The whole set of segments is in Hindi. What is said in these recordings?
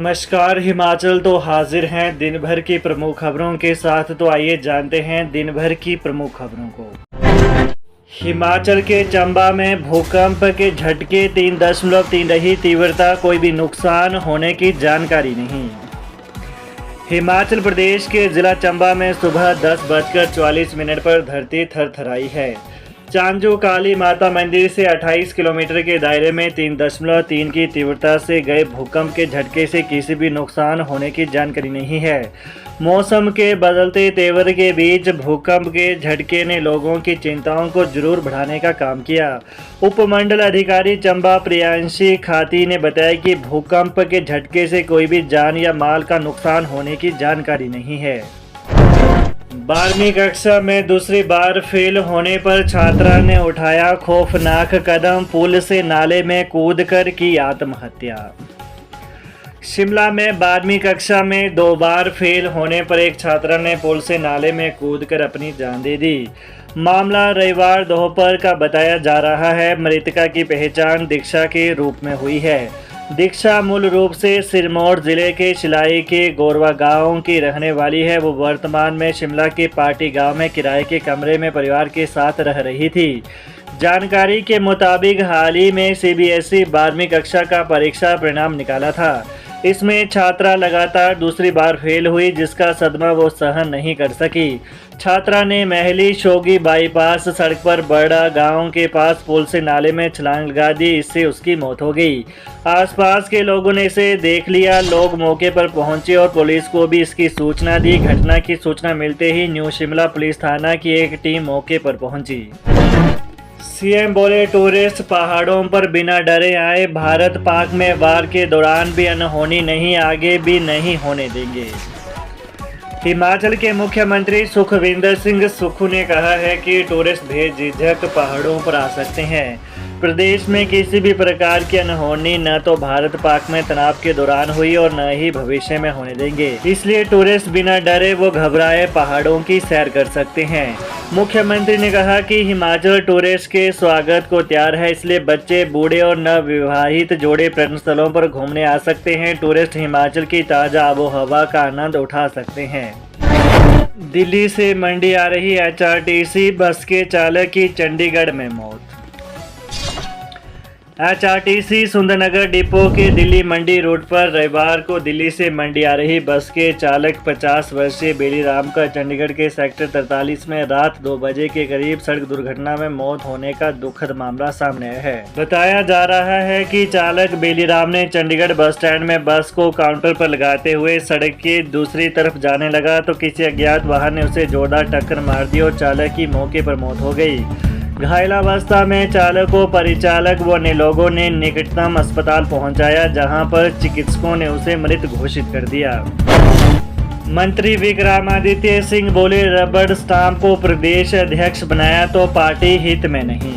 नमस्कार। हिमाचल तो हाजिर हैं दिन भर की प्रमुख खबरों के साथ। तो आइए जानते हैं दिन भर की प्रमुख खबरों को। हिमाचल के चंबा में भूकंप के झटके 3.3 रही तीव्रता, कोई भी नुकसान होने की जानकारी नहीं। हिमाचल प्रदेश के जिला चंबा में सुबह 10:44 पर धरती थरथराई है। चांजू काली माता मंदिर से 28 किलोमीटर के दायरे में 3.3 की तीव्रता से गए भूकंप के झटके से किसी भी नुकसान होने की जानकारी नहीं है। मौसम के बदलते तेवर के बीच भूकंप के झटके ने लोगों की चिंताओं को जरूर बढ़ाने का काम किया। उपमंडल अधिकारी चंबा प्रियांशी खाती ने बताया कि भूकंप के झटके से कोई भी जान या माल का नुकसान होने की जानकारी नहीं है। 12वीं कक्षा में दूसरी बार फेल होने पर छात्रा ने उठाया खौफनाक कदम, पुल से नाले में कूदकर की आत्महत्या। शिमला में 12वीं कक्षा में 2 बार फेल होने पर एक छात्रा ने पुल से नाले में कूदकर अपनी जान दे दी। मामला रविवार दोपहर का बताया जा रहा है। मृतका की पहचान दीक्षा के रूप में हुई है। दीक्षा मूल रूप से सिरमौर जिले के शिलाई के गोरवा गांव की रहने वाली है। वो वर्तमान में शिमला के पार्टी गांव में किराए के कमरे में परिवार के साथ रह रही थी। जानकारी के मुताबिक हाल ही में सीबीएसई 12वीं कक्षा का परीक्षा परिणाम निकाला था। इसमें छात्रा लगातार दूसरी बार फेल हुई, जिसका सदमा वो सहन नहीं कर सकी। छात्रा ने महली शोगी बाईपास सड़क पर बड़ा गांव के पास पुल से नाले में छलांग लगा दी। इससे उसकी मौत हो गई। आसपास के लोगों ने इसे देख लिया। लोग मौके पर पहुंचे और पुलिस को भी इसकी सूचना दी। घटना की सूचना मिलते ही न्यू शिमला पुलिस थाना की एक टीम मौके पर पहुंची। सीएम बोले, टूरिस्ट पहाड़ों पर बिना डरे आए। भारत पाक में वार के दौरान भी अनहोनी नहीं, आगे भी नहीं होने देंगे। हिमाचल के मुख्यमंत्री सुखविंदर सिंह सुक्खू ने कहा है कि टूरिस्ट बेझिझक पहाड़ों पर आ सकते हैं। प्रदेश में किसी भी प्रकार की अनहोनी न तो भारत पाक में तनाव के दौरान हुई और न ही भविष्य में होने देंगे। इसलिए टूरिस्ट बिना डरे वो घबराए पहाड़ों की सैर कर सकते हैं। मुख्यमंत्री ने कहा कि हिमाचल टूरिस्ट के स्वागत को तैयार है, इसलिए बच्चे, बूढ़े और नवविवाहित जोड़े पर्यटन स्थलों पर घूमने आ सकते हैं। टूरिस्ट हिमाचल की ताज़ा आबोहवा का आनंद उठा सकते हैं। दिल्ली से मंडी आ रही एचआरटीसी बस के चालक की चंडीगढ़ में मौत। एचआरटीसी सुंदरनगर डिपो के दिल्ली मंडी रूट पर रविवार को दिल्ली से मंडी आ रही बस के चालक 50 वर्षीय बेलीराम का चंडीगढ़ के सेक्टर 43 में रात 2 बजे के करीब सड़क दुर्घटना में मौत होने का दुखद मामला सामने आया है। बताया जा रहा है कि चालक बेलीराम ने चंडीगढ़ बस स्टैंड में बस को काउंटर पर लगाते हुए सड़क के दूसरी तरफ जाने लगा तो किसी अज्ञात वाहन ने उसे जोरदार टक्कर मार दी और चालक की मौके पर मौत हो गई। घायलावस्था में चालक को परिचालक व अन्य लोगों ने निकटतम अस्पताल पहुंचाया, जहां पर चिकित्सकों ने उसे मृत घोषित कर दिया। मंत्री विक्रमादित्य सिंह बोले, रबड़ स्टाम्प को प्रदेश अध्यक्ष बनाया तो पार्टी हित में नहीं।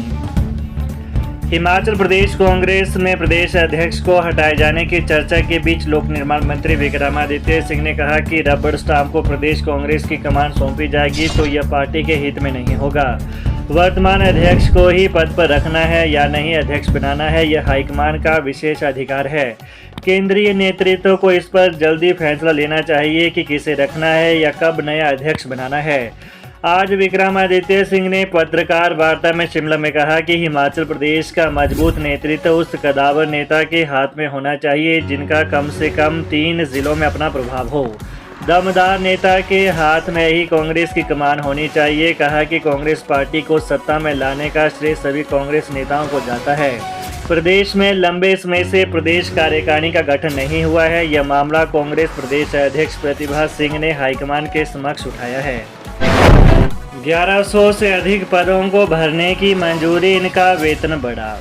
हिमाचल प्रदेश कांग्रेस में प्रदेश अध्यक्ष को हटाए जाने की चर्चा के बीच लोक निर्माण मंत्री विक्रमादित्य सिंह ने कहा कि रबड़ स्टाम्प को प्रदेश कांग्रेस की कमान सौंपी जाएगी तो यह पार्टी के हित में नहीं होगा। वर्तमान अध्यक्ष को ही पद पर रखना है या नहीं अध्यक्ष बनाना है, यह हाईकमान का विशेष अधिकार है। केंद्रीय नेतृत्व को इस पर जल्दी फैसला लेना चाहिए कि किसे रखना है या कब नया अध्यक्ष बनाना है। आज विक्रमादित्य सिंह ने पत्रकार वार्ता में शिमला में कहा कि हिमाचल प्रदेश का मजबूत नेतृत्व उस कदावर नेता के हाथ में होना चाहिए जिनका कम से कम 3 जिलों में अपना प्रभाव हो। दमदार नेता के हाथ में ही कांग्रेस की कमान होनी चाहिए। कहा कि कांग्रेस पार्टी को सत्ता में लाने का श्रेय सभी कांग्रेस नेताओं को जाता है। प्रदेश में लंबे समय से प्रदेश कार्यकारिणी का गठन नहीं हुआ है। यह मामला कांग्रेस प्रदेश अध्यक्ष प्रतिभा सिंह ने हाईकमान के समक्ष उठाया है। 1100 से अधिक पदों को भरने की मंजूरी, इनका वेतन बढ़ा।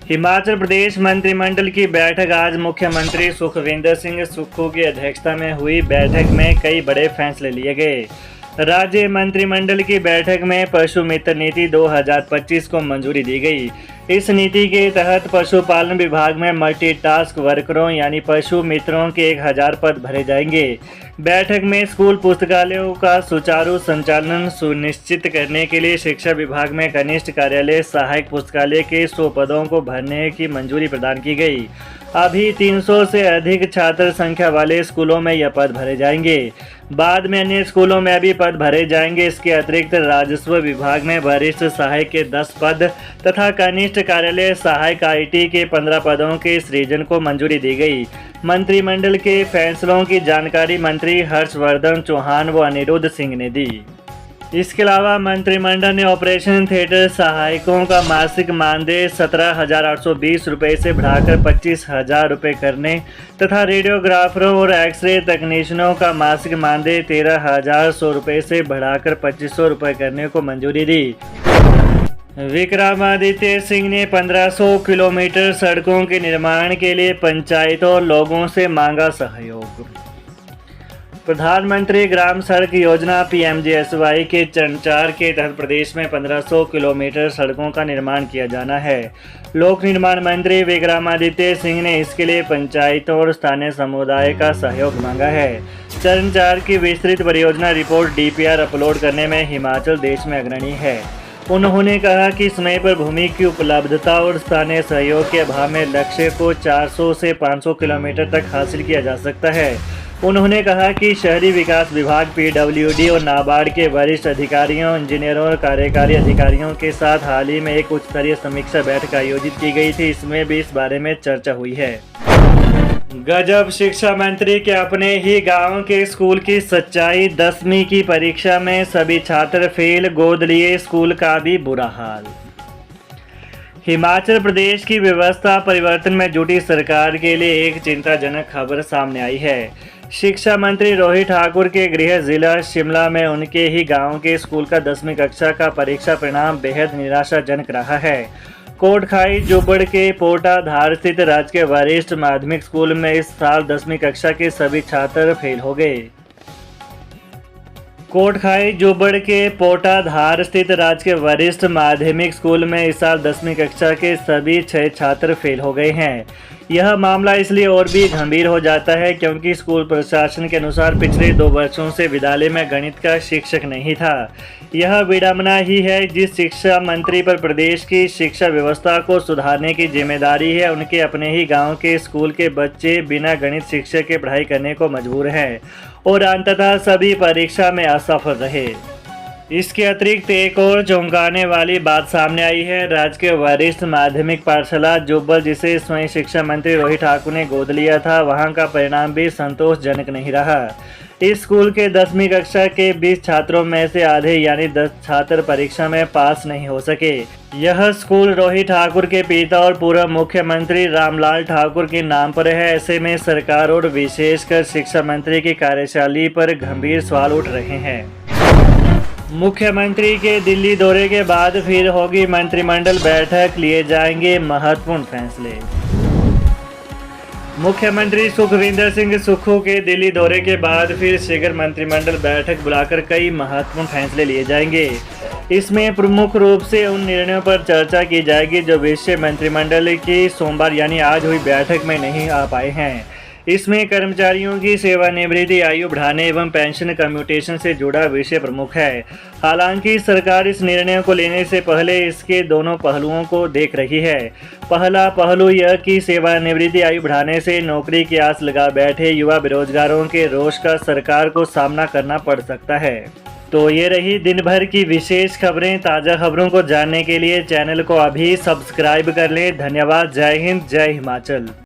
हिमाचल प्रदेश मंत्रिमंडल की बैठक आज मुख्यमंत्री सुखविंदर सिंह सुक्खू की अध्यक्षता में हुई। बैठक में कई बड़े फैसले लिए गए। राज्य मंत्रिमंडल की बैठक में पशु मित्र नीति 2025 को मंजूरी दी गई। इस नीति के तहत पशुपालन विभाग में मल्टीटास्क वर्करों यानी पशु मित्रों के 1000 पद भरे जाएंगे। बैठक में स्कूल पुस्तकालयों का सुचारू संचालन सुनिश्चित करने के लिए शिक्षा विभाग में कनिष्ठ कार्यालय सहायक पुस्तकालय के 100 पदों को भरने की मंजूरी प्रदान की गई। अभी 300 से अधिक छात्र संख्या वाले स्कूलों में यह पद भरे जाएंगे। बाद में अन्य स्कूलों में भी पद भरे जाएंगे। इसके अतिरिक्त राजस्व विभाग में वरिष्ठ सहायक के 10 पद तथा कनिष्ठ कार्यालय सहायक IT के 15 पदों के सृजन को मंजूरी दी गई। मंत्रिमंडल के फैसलों की जानकारी मंत्री हर्षवर्धन चौहान व अनिरुद्ध सिंह ने दी। इसके अलावा मंत्रिमंडल ने ऑपरेशन थिएटर सहायकों का मासिक मानदेय 17,820 रुपये से बढ़ाकर 25,000 रुपये करने तथा रेडियोग्राफरों और एक्सरे तकनीशियनों का मासिक मानदेय 13,100 रुपये से बढ़ाकर 2,500 रुपये करने को मंजूरी दी। विक्रमादित्य सिंह ने 1500 किलोमीटर सड़कों के निर्माण के लिए पंचायतों और लोगों से मांगा सहयोग। प्रधानमंत्री ग्राम सड़क योजना PMGSY के चरण 4 के तहत प्रदेश में 1500 किलोमीटर सड़कों का निर्माण किया जाना है। लोक निर्माण मंत्री विक्रमादित्य सिंह ने इसके लिए पंचायतों और स्थानीय समुदाय का सहयोग मांगा है। चरण 4 की विस्तृत परियोजना रिपोर्ट DPR अपलोड करने में हिमाचल देश में अग्रणी है। उन्होंने कहा कि समय पर भूमि की उपलब्धता और स्थानीय सहयोग के अभाव में लक्ष्य को 400 से 500 किलोमीटर तक हासिल किया जा सकता है। उन्होंने कहा कि शहरी विकास विभाग PWD और नाबार्ड के वरिष्ठ अधिकारियों, इंजीनियरों और कार्यकारी अधिकारियों के साथ हाल ही में एक उच्च स्तरीय समीक्षा बैठक आयोजित की गई थी। इसमें भी इस बारे में चर्चा हुई है। गजब, शिक्षा मंत्री के अपने ही गांव के स्कूल की सच्चाई। 10वीं की परीक्षा में सभी छात्र फेल, गोद लिए स्कूल का भी बुरा हाल। हिमाचल प्रदेश की व्यवस्था परिवर्तन में जुटी सरकार के लिए एक चिंताजनक खबर सामने आई है। शिक्षा मंत्री रोहित ठाकुर के गृह जिला शिमला में उनके ही गांव के स्कूल का 10वीं कक्षा का परीक्षा परिणाम बेहद निराशाजनक रहा है। कोटखाई जुब्बड़ के पोटा धार स्थित राजकीय वरिष्ठ माध्यमिक स्कूल में इस साल 10वीं कक्षा के सभी छात्र फेल हो गए। कोटखाई जुब्बड़ के पोटा धार स्थित राजकीय वरिष्ठ माध्यमिक स्कूल में इस साल 10वीं कक्षा के सभी 6 छात्र फेल हो गए हैं। यह मामला इसलिए और भी गंभीर हो जाता है क्योंकि स्कूल प्रशासन के अनुसार पिछले 2 वर्षों से विद्यालय में गणित का शिक्षक नहीं था। यह विडंबना ही है। जिस शिक्षा मंत्री पर प्रदेश की शिक्षा व्यवस्था को सुधारने की जिम्मेदारी है, उनके अपने ही गांव के स्कूल के बच्चे बिना गणित शिक्षक के पढ़ाई करने को मजबूर हैं और अंततः सभी परीक्षा में असफल रहे। इसके अतिरिक्त एक और चौंकाने वाली बात सामने आई है। राजकीय वरिष्ठ माध्यमिक पाठशाला जुब्बल, जिसे स्वयं शिक्षा मंत्री रोहित ठाकुर ने गोद लिया था, वहां का परिणाम भी संतोषजनक नहीं रहा। इस स्कूल के 10वीं कक्षा के 20 छात्रों में से आधे यानी 10 छात्र परीक्षा में पास नहीं हो सके। यह स्कूल रोहित ठाकुर के पिता और पूर्व मुख्यमंत्री रामलाल ठाकुर के नाम पर है। ऐसे में सरकार और विशेषकर शिक्षा मंत्री की कार्यशैली पर गंभीर सवाल उठ रहे हैं। मुख्यमंत्री के दिल्ली दौरे के बाद फिर होगी मंत्रिमंडल बैठक, लिए जाएंगे महत्वपूर्ण फैसले। मुख्यमंत्री सुखविंदर सिंह सुक्खू के दिल्ली दौरे के बाद फिर शीघ्र मंत्रिमंडल बैठक बुलाकर कई महत्वपूर्ण फैसले लिए जाएंगे। इसमें प्रमुख रूप से उन निर्णयों पर चर्चा की जाएगी जो विषय मंत्रिमंडल की सोमवार यानी आज हुई बैठक में नहीं आ पाए हैं। इसमें कर्मचारियों की सेवानिवृत्ति आयु बढ़ाने एवं पेंशन कम्यूटेशन से जुड़ा विषय प्रमुख है। हालांकि सरकार इस निर्णय को लेने से पहले इसके दोनों पहलुओं को देख रही है। पहला पहलू यह कि सेवानिवृत्ति आयु बढ़ाने से नौकरी की आस लगा बैठे युवा बेरोजगारों के रोष का सरकार को सामना करना पड़ सकता है। तो ये रही दिन भर की विशेष खबरें। ताज़ा खबरों को जानने के लिए चैनल को अभी सब्सक्राइब कर लें। धन्यवाद। जय हिंद, जय हिमाचल।